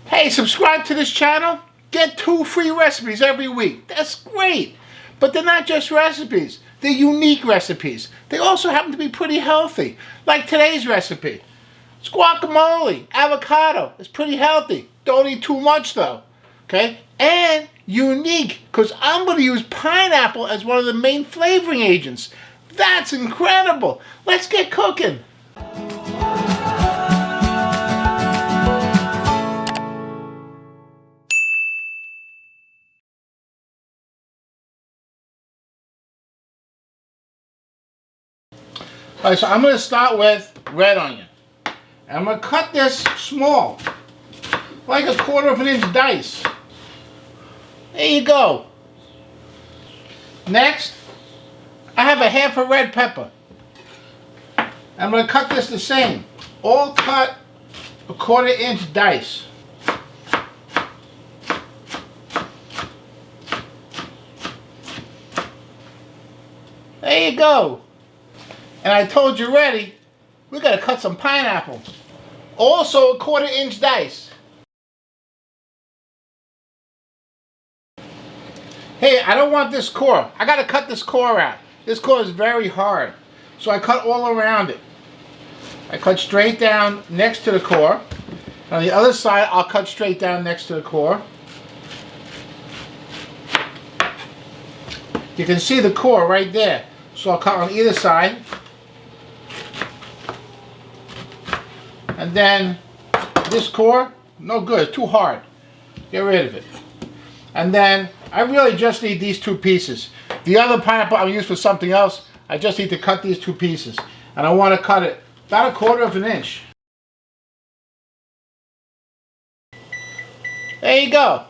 Hey, subscribe to this channel. Get 2 free recipes every week. That's great. But they're not just recipes. They're unique recipes. They also happen to be pretty healthy. Like today's recipe. It's guacamole, avocado. It's pretty healthy. Don't eat too much though. Okay? And unique, because I'm going to use pineapple as one of the main flavoring agents. That's incredible. Let's get cooking. Alright, so I'm going to start with red onion. And I'm going to cut this small, like 1/4 inch dice. There you go. Next, I have 1/2 red pepper. I'm going to cut this the same. All cut 1/4 inch dice. There you go. And I told you already, we got to cut some pineapple. Also 1/4 inch dice. Hey, I don't want this core. I got to cut this core out. This core is very hard. So I cut all around it. I cut straight down next to the core. On the other side, I'll cut straight down next to the core. You can see the core right there. So I'll cut on either side. And then this core, no good, too hard. Get rid of it. And then I really just need these 2 pieces. The other pineapple I'll use for something else. I just need to cut these 2 pieces. And I want to cut it about 1/4 inch. There you go.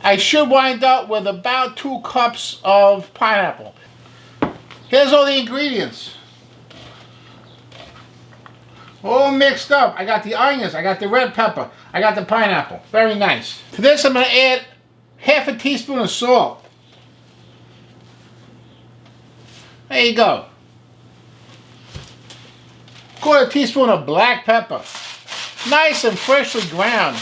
I should wind up with about 2 cups of pineapple. Here's all the ingredients. All mixed up. I got the onions, I got the red pepper, I got the pineapple. Very nice. To this I'm going to add 1/2 teaspoon of salt. There you go. 1/4 teaspoon of black pepper. Nice and freshly ground.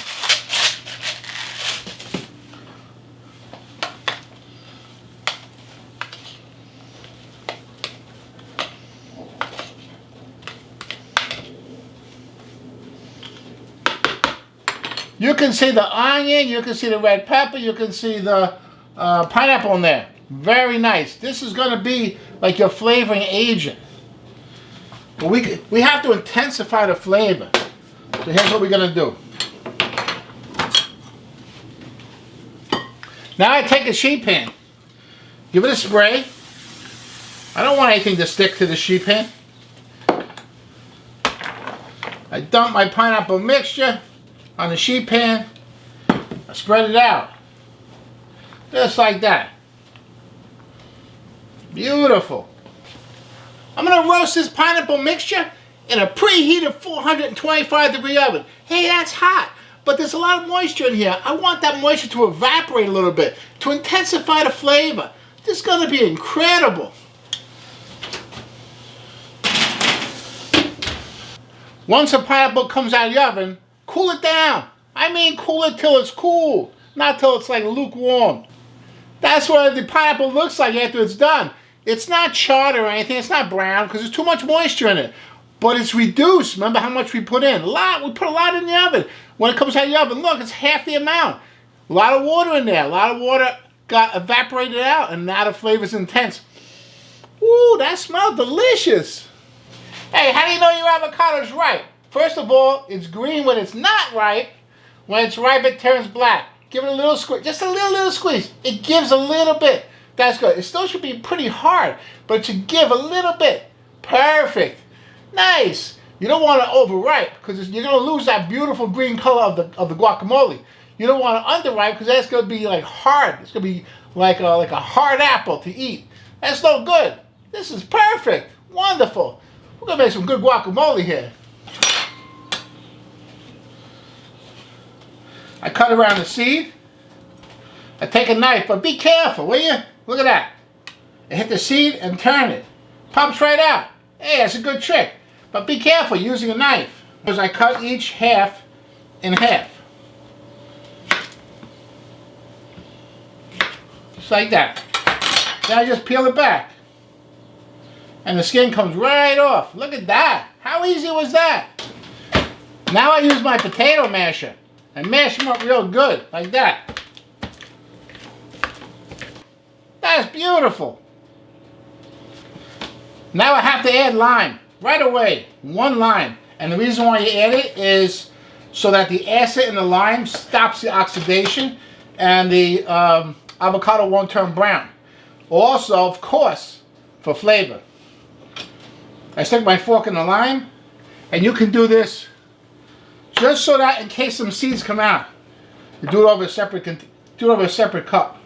You can see the onion, you can see the red pepper, you can see the pineapple in there. Very nice. This is going to be like your flavoring agent. But we have to intensify the flavor. So here's what we're going to do. Now I take a sheet pan. Give it a spray. I don't want anything to stick to the sheet pan. I dump my pineapple mixture on the sheet pan. I spread it out. Just like that. Beautiful. I'm going to roast this pineapple mixture in a preheated 425-degree oven. Hey, that's hot, but there's a lot of moisture in here. I want that moisture to evaporate a little bit, to intensify the flavor. This is going to be incredible. Once the pineapple comes out of the oven, cool it down. I mean cool it till it's cool, not till it's like lukewarm. That's what the pineapple looks like after it's done. It's not charred or anything, it's not brown because there's too much moisture in it. But it's reduced. Remember how much we put in? A lot. We put a lot in the oven. When it comes out of the oven, look, it's half the amount. A lot of water in there. A lot of water got evaporated out and now the flavor's intense. Ooh, that smells delicious. Hey, how do you know your avocado's ripe? First of all, it's green when it's not ripe. When it's ripe, it turns black. Give it a little squeeze, just a little squeeze. It gives a little bit. That's good. It still should be pretty hard, but it should give a little bit. Perfect. Nice. You don't want to overripe because you're going to lose that beautiful green color of the guacamole. You don't want to underripe because that's going to be like hard. It's going to be like a hard apple to eat. That's no good. This is perfect. Wonderful. We're going to make some good guacamole here. I cut around the seed. I take a knife, but be careful, will you? Look at that. I hit the seed and turn it. Pops right out. Hey, that's a good trick. But be careful using a knife. Because I cut each half in half. Just like that. Then I just peel it back. And the skin comes right off. Look at that. How easy was that? Now I use my potato masher and mash them up real good, like that. That's beautiful. Now I have to add lime right away, 1 lime. And the reason why you add it is so that the acid in the lime stops the oxidation and the avocado won't turn brown. Also, of course, for flavor. I stick my fork in the lime, and you can do this just so that in case some seeds come out, you do it over a separate cup.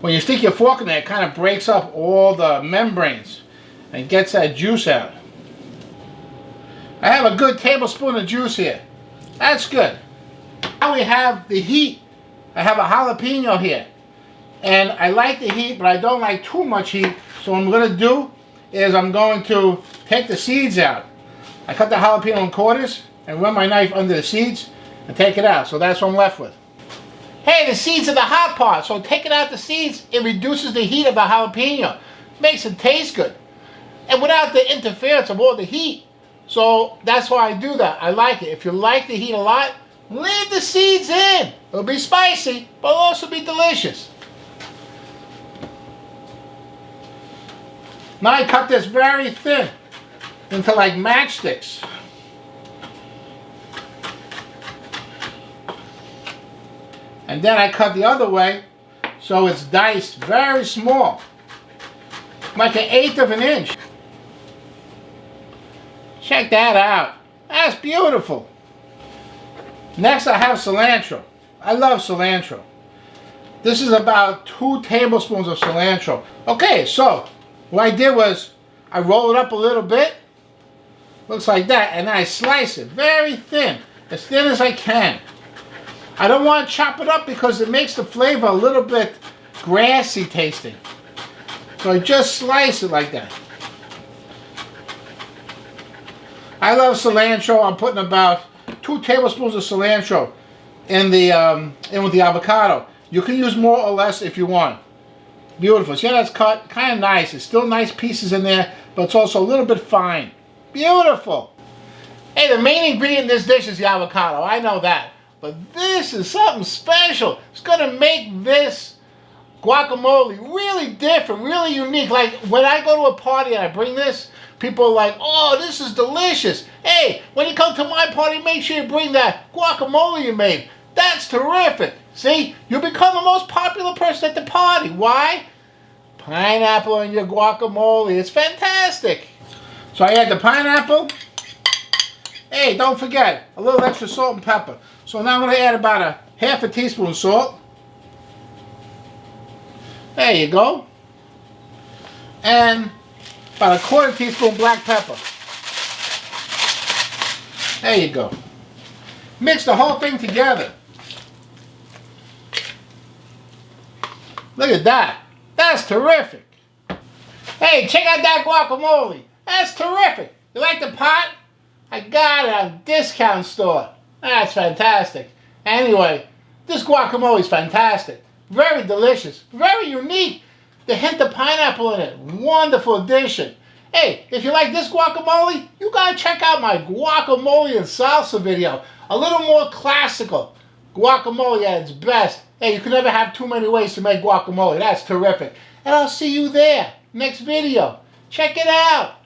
When you stick your fork in there, it kind of breaks up all the membranes and gets that juice out. I have a good tablespoon of juice here. That's good. Now we have the heat. I have a jalapeno here. And I like the heat, but I don't like too much heat. So what I'm going to do is I'm going to take the seeds out. I cut the jalapeno in quarters and run my knife under the seeds and take it out. So that's what I'm left with. Hey, the seeds are the hot part, so taking out the seeds, it reduces the heat of the jalapeno. Makes it taste good. And without the interference of all the heat. So that's why I do that. I like it. If you like the heat a lot, leave the seeds in. It'll be spicy, but it'll also be delicious. Now I cut this very thin into like matchsticks. And then I cut the other way, so it's diced very small, like 1/8 of an inch. Check that out. That's beautiful. Next I have cilantro. I love cilantro. This is about 2 tablespoons of cilantro. Okay, so what I did was I roll it up a little bit. Looks like that. And then I slice it very thin as I can. I don't want to chop it up because it makes the flavor a little bit grassy tasting. So I just slice it like that. I love cilantro. I'm putting about 2 tablespoons of cilantro in with the avocado. You can use more or less if you want. Beautiful. See how that's cut? Kind of nice. It's still nice pieces in there, but it's also a little bit fine. Beautiful. Hey, the main ingredient in this dish is the avocado. I know that. But this is something special. It's going to make this guacamole really different, really unique. Like when I go to a party and I bring this, people are like, oh, this is delicious. Hey, when you come to my party, make sure you bring that guacamole you made. That's terrific. See, you become the most popular person at the party. Why? Pineapple in your guacamole. It's fantastic. So I add the pineapple. Hey, don't forget, a little extra salt and pepper. So now I'm going to add about 1/2 teaspoon salt. There you go. And about 1/4 teaspoon black pepper. There you go. Mix the whole thing together. Look at that. That's terrific. Hey, check out that guacamole. That's terrific. You like the pot? I got it on discount store. That's fantastic. Anyway, this guacamole is fantastic. Very delicious. Very unique. The hint of pineapple in it. Wonderful addition. Hey, if you like this guacamole, you gotta check out my guacamole and salsa video. A little more classical. Guacamole at its best. Hey, you can never have too many ways to make guacamole. That's terrific. And I'll see you there. Next video. Check it out.